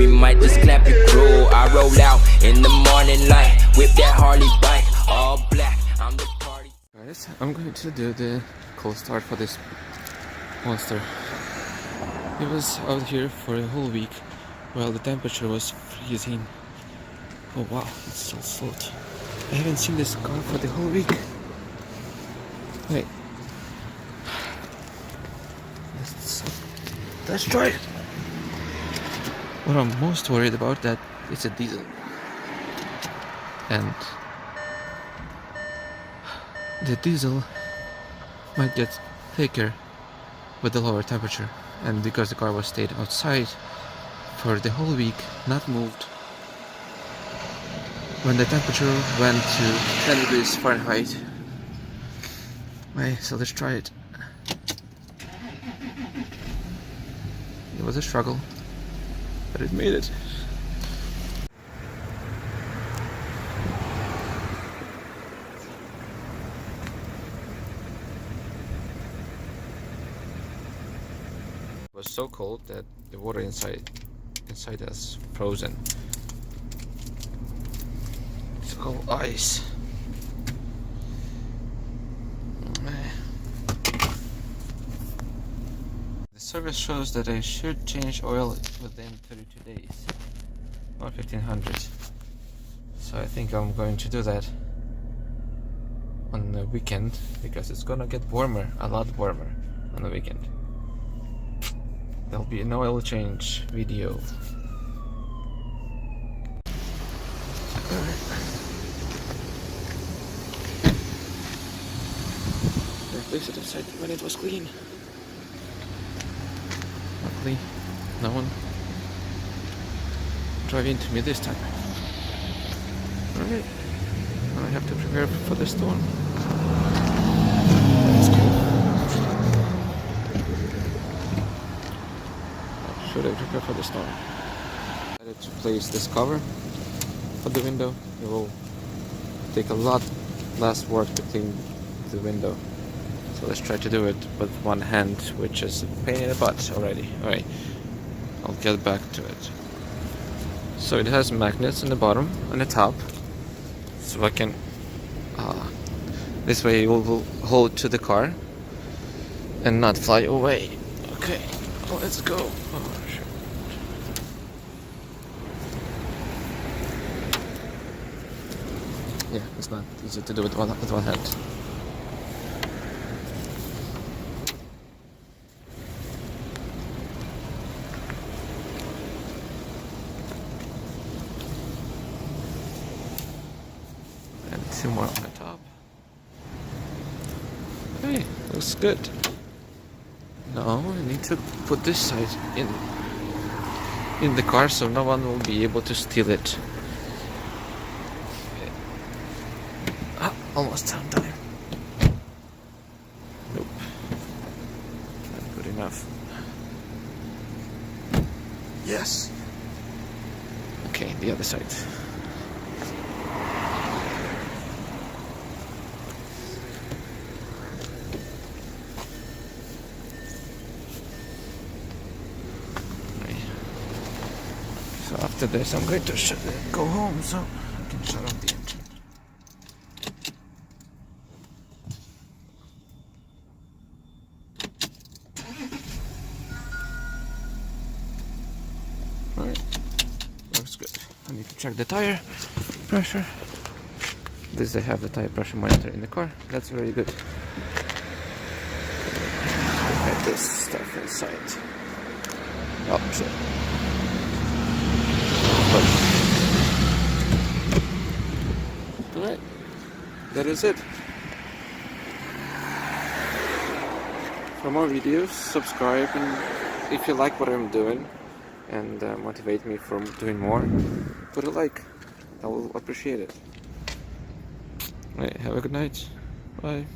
baby might just clap your crew. I roll out in the morning light, whip that Harley bike, all black, I'm the party. Guys, I'm going to do the cold start for this monster. It was out here for a whole week while the temperature was freezing. Oh wow, it's still salty. I haven't seen this car for the whole week. Wait. Let's try it. What I'm most worried about that it's a diesel. And the diesel might get thicker with the lower temperature, and because the car was stayed outside for the whole week, not moved, when the temperature went to 10 degrees Fahrenheit. So let's try it. It was a struggle, but it made it. It was so cold that the water inside us frozen. It's all ice. The service shows that I should change oil within 32 days, or 1500. So I think I'm going to do that on the weekend, because it's gonna get warmer, a lot warmer on the weekend. There'll be an oil change video. I replaced it inside when it was clean. Luckily, no one drove into me this time. Alright, now I have to prepare for the storm. Let's go. Should I prepare for the storm? I decided to place this cover for the window. It will take a lot less work to clean the window. So let's try to do it with one hand, which is a pain in the butt already. Alright, I'll get back to it. So it has magnets on the bottom and the top, so I can this way it will hold to the car and not fly away. Okay, let's go. Oh, shit. Yeah, it's not easy to do with one hand. Two more on the top. Hey, looks good. Now I need to put this side in the car so no one will be able to steal it. Okay. Almost on time. Nope. Not good enough. Yes. Okay, the other side. So after this, I'm going to go home so I can shut off the engine. Alright, looks good. I need to check the tire pressure. This I have the tire pressure monitor in the car. That's very good. Get this stuff inside. Oh shit. Alright, that is it. For more videos, subscribe, and if you like what I'm doing and motivate me for doing more, put a like. I will appreciate it. Alright, have a good night. Bye.